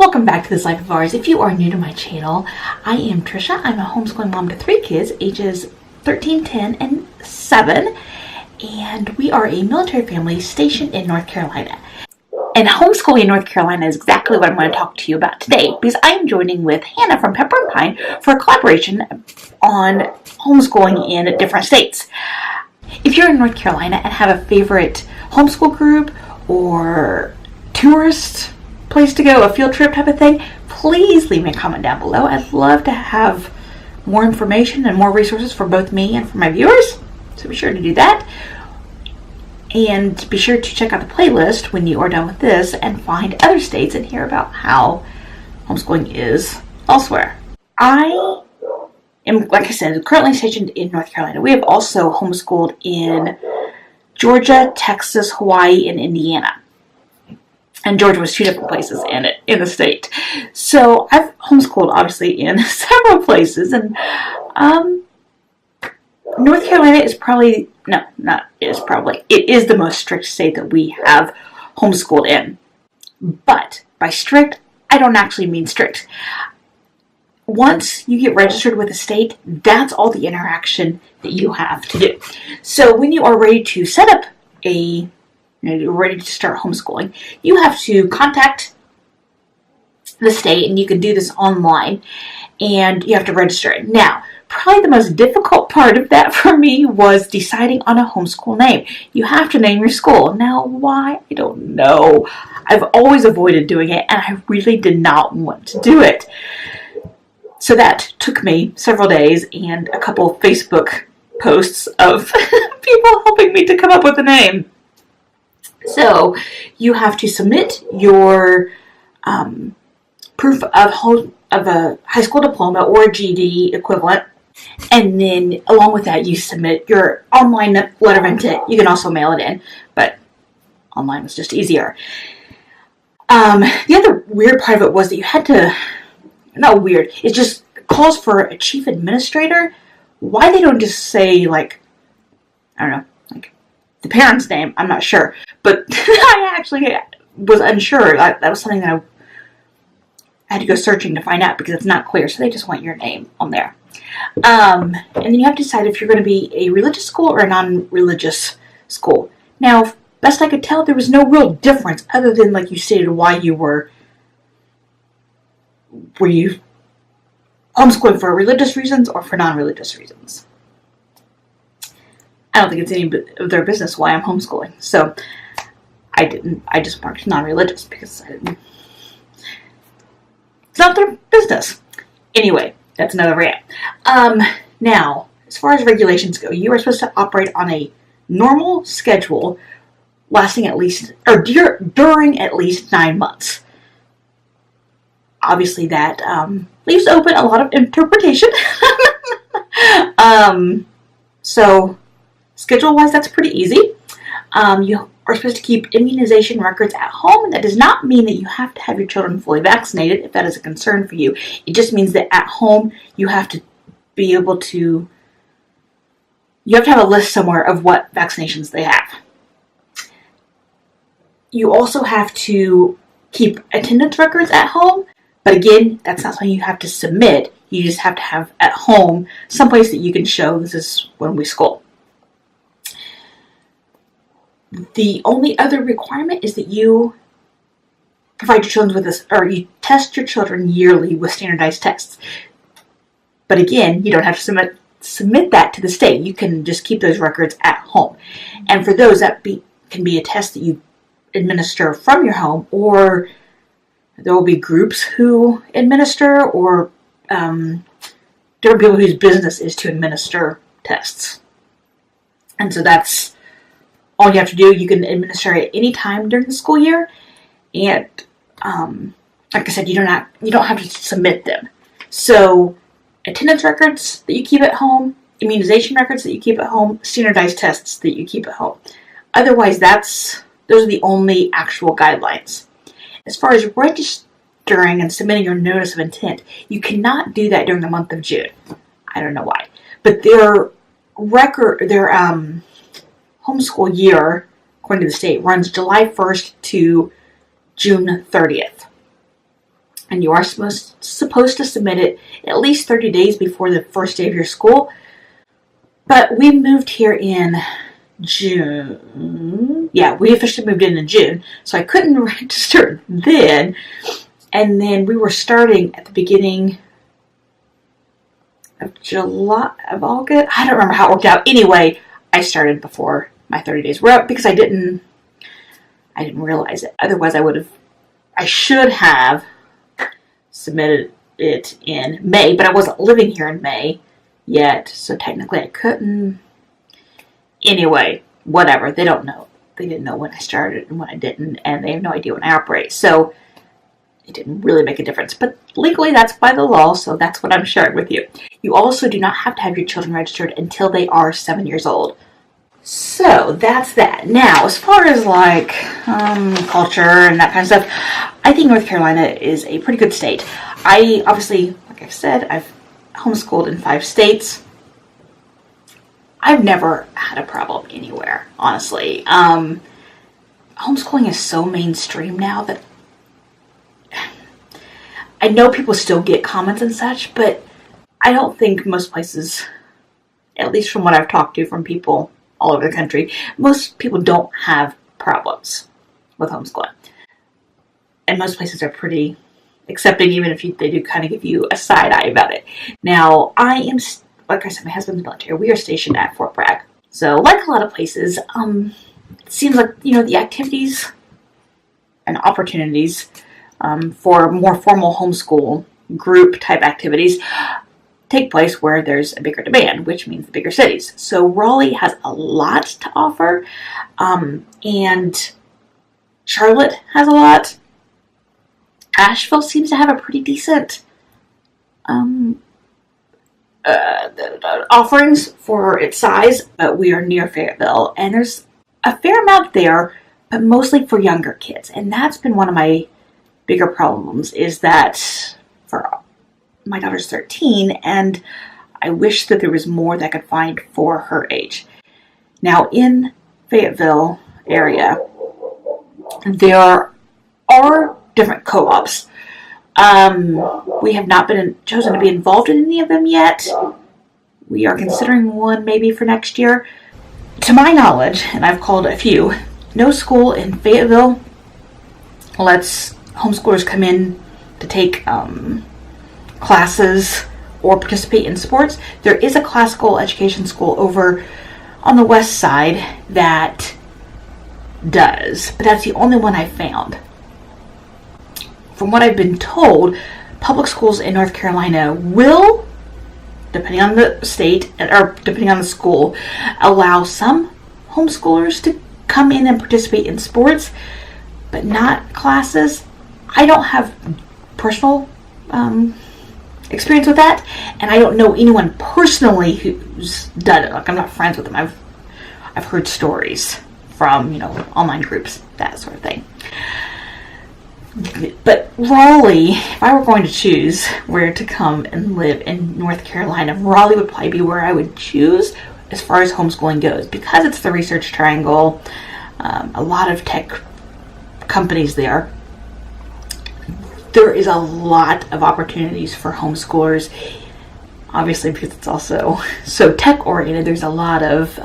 Welcome back to This Life of Ours. If you are new to my channel, I am Tricia. I'm a homeschooling mom to 3 kids, ages 13, 10, and 7. And we are a military family stationed in North Carolina. And homeschooling in North Carolina is exactly what I'm going to talk to you about today, because I am joining with Hannah from Pepper and Pine for a collaboration on homeschooling in different states. If you're in North Carolina and have a favorite homeschool group or tourist place to go, a field trip type of thing, please leave me a comment down below. I'd love to have more information and more resources for both me and for my viewers, so be sure to do that. And be sure to check out the playlist when you are done with this and find other states and hear about how homeschooling is elsewhere. I am, like I said, currently stationed in North Carolina. We have also homeschooled in Georgia, Texas, Hawaii, and Indiana. And Georgia was 2 different places in the state. So I've homeschooled obviously in several places, and North Carolina is probably, it is the most strict state that we have homeschooled in. But by strict, I don't actually mean strict. Once you get registered with the state, that's all the interaction that you have to do. So when you are ready to set up you're ready to start homeschooling, you have to contact the state, and you can do this online, and you have to register it. Now, probably the most difficult part of that for me was deciding on a homeschool name. You have to name your school. Now, why? I don't know. I've always avoided doing it, and I really did not want to do it. So that took me several days and a couple of Facebook posts of people helping me to come up with a name. So you have to submit your proof of a high school diploma or a GED equivalent, and then along with that you submit your online letter of intent. You can also mail it in, but online was just easier. The other weird part of it was that you had to, not weird, it just calls for a chief administrator. Why they don't just say, like, I don't know, like the parent's name, I'm not sure. But I actually was unsure. That was something that I had to go searching to find out, because it's not clear. So they just want your name on there. And then you have to decide if you're going to be a religious school or a non-religious school. Now, best I could tell, there was no real difference other than, like you stated, why you were you homeschooling for religious reasons or for non-religious reasons. I don't think it's any of their business why I'm homeschooling. So I just marked non-religious because it's not their business. Anyway, that's another rant. Now, as far as regulations go, you are supposed to operate on a normal schedule lasting at least, or during at least 9 months. Obviously, that leaves open a lot of interpretation. So, schedule-wise, that's pretty easy. You are supposed to keep immunization records at home. That does not mean that you have to have your children fully vaccinated if that is a concern for you. It just means that at home you have to be able to, you have to have a list somewhere of what vaccinations they have. You also have to keep attendance records at home, but again, that's not something you have to submit. You just have to have at home someplace that you can show this is when we school. The only other requirement is that you provide your children with this, or you test your children yearly with standardized tests. But again, you don't have to submit that to the state. You can just keep those records at home. And for those, can be a test that you administer from your home, or there will be groups who administer, or different people whose business is to administer tests. And so that's all you have to do. You can administer it any time during the school year, and like I said, you don't have to submit them. So, attendance records that you keep at home, immunization records that you keep at home, standardized tests that you keep at home. Otherwise, those are the only actual guidelines. As far as registering and submitting your notice of intent, you cannot do that during the month of June. I don't know why, but their homeschool year, according to the state, runs July 1st to June 30th. and you are supposed to submit it at least 30 days before the first day of your school. But we moved here in June. Yeah, we officially moved in June, so I couldn't register then. And then we were starting at the beginning of August. I don't remember how it worked out. Anyway, I started before my 30 days were up because I didn't realize it. Otherwise, I should have submitted it in May, but I wasn't living here in May yet, so technically I couldn't. Anyway, whatever. They don't know. They didn't know when I started and when I didn't, and they have no idea when I operate. So it didn't really make a difference. But legally, that's by the law, so that's what I'm sharing with you. You also do not have to have your children registered until they are 7 years old. So that's that. Now, as far as like culture and that kind of stuff, I think North Carolina is a pretty good state. I obviously, like I've said, I've homeschooled in 5 states. I've never had a problem anywhere, honestly. Homeschooling is so mainstream now that I know people still get comments and such, but I don't think most places, at least from what I've talked to from people all over the country, most people don't have problems with homeschooling. And most places are pretty accepting, even if they do kind of give you a side eye about it. Now, I am, like I said, my husband's military. We are stationed at Fort Bragg. So, like a lot of places, it seems like, the activities and opportunities for more formal homeschool group type activities take place where there's a bigger demand, which means the bigger cities. So Raleigh has a lot to offer, and Charlotte has a lot. Asheville seems to have a pretty decent offerings for its size, but we are near Fayetteville, and there's a fair amount there, but mostly for younger kids. And that's been one of my bigger problems, is that for my daughter's 13, and I wish that there was more that I could find for her age. Now, in Fayetteville area, there are different co-ops. We have not been chosen to be involved in any of them yet. We are considering one maybe for next year. To my knowledge, and I've called a few, no school in Fayetteville lets homeschoolers come in to take classes or participate in sports. There is a classical education school over on the west side that does, but that's the only one I found. From what I've been told, public schools in North Carolina will, depending on the state or depending on the school, allow some homeschoolers to come in and participate in sports, but not classes. I don't have personal experience with that, and I don't know anyone personally who's done it. Like, I'm not friends with them. I've heard stories from online groups, that sort of thing. But Raleigh, if I were going to choose where to come and live in North Carolina, Raleigh would probably be where I would choose as far as homeschooling goes, because it's the Research Triangle, a lot of tech companies there. There is a lot of opportunities for homeschoolers, obviously, because it's also so tech oriented. There's a lot of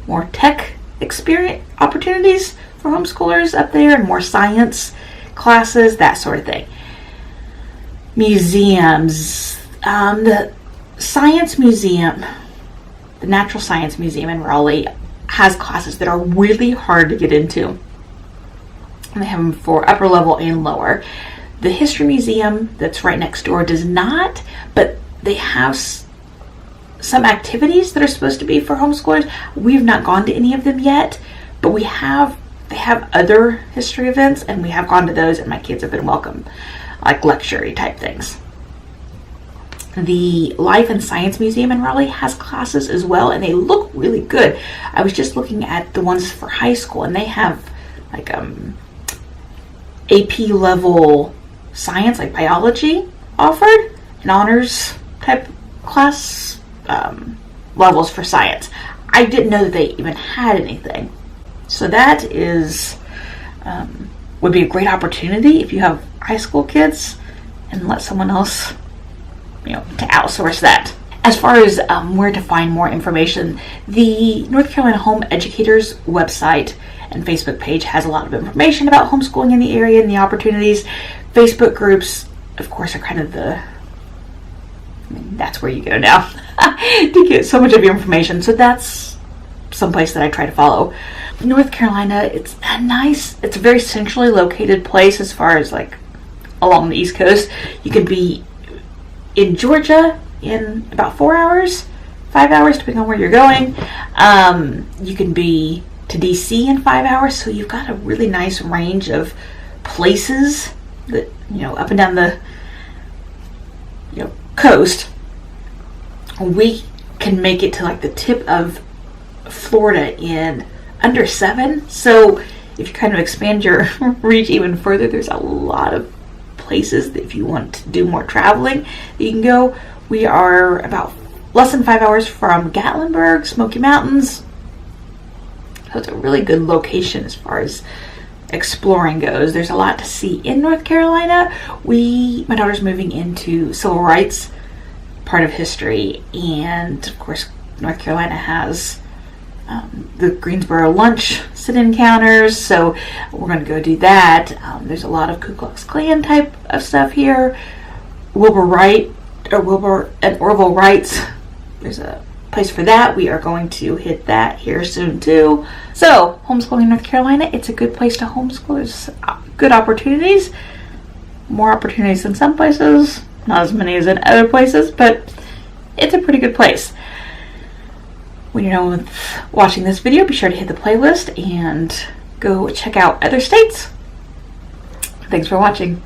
more tech experience opportunities for homeschoolers up there, and more science classes, that sort of thing. Museums, the Science Museum, the Natural Science Museum in Raleigh has classes that are really hard to get into. And they have them for upper level and lower. The History Museum that's right next door does not, but they have some activities that are supposed to be for homeschoolers. We've not gone to any of them yet, but they have other history events, and we have gone to those, and my kids have been welcome, like lecture-y type things. The Life and Science Museum in Raleigh has classes as well, and they look really good. I was just looking at the ones for high school, and they have like AP level science, like biology offered, and honors type class levels for science. I didn't know that they even had anything. So that is would be a great opportunity if you have high school kids and let someone else, to outsource that. As far as where to find more information, the North Carolina Home Educators website and Facebook page has a lot of information about homeschooling in the area and the opportunities. Facebook groups, of course, are kind of that's where you go now to get so much of your information. So that's someplace that I try to follow. North Carolina, it's a very centrally located place as far as like along the East Coast. You can be in Georgia in about 4 hours, 5 hours, depending on where you're going. You can be to DC in 5 hours, so you've got a really nice range of places that, up and down the coast. We can make it to like the tip of Florida in under 7. So if you kind of expand your reach even further, there's a lot of places that if you want to do more traveling, you can go. We are about less than 5 hours from Gatlinburg, Smoky Mountains. So it's a really good location as far as exploring goes. There's a lot to see in North Carolina. My daughter's moving into civil rights part of history, and of course North Carolina has the Greensboro lunch sit-in counters, so we're going to go do that. There's a lot of Ku Klux Klan type of stuff here. Wilbur and Orville Wrights, there's a place for that. We are going to hit that here soon too. So homeschooling in North Carolina, it's a good place to homeschool. There's good opportunities, more opportunities than some places, not as many as in other places, but it's a pretty good place. When you're done with watching this video, be sure to hit the playlist and go check out other states. Thanks for watching.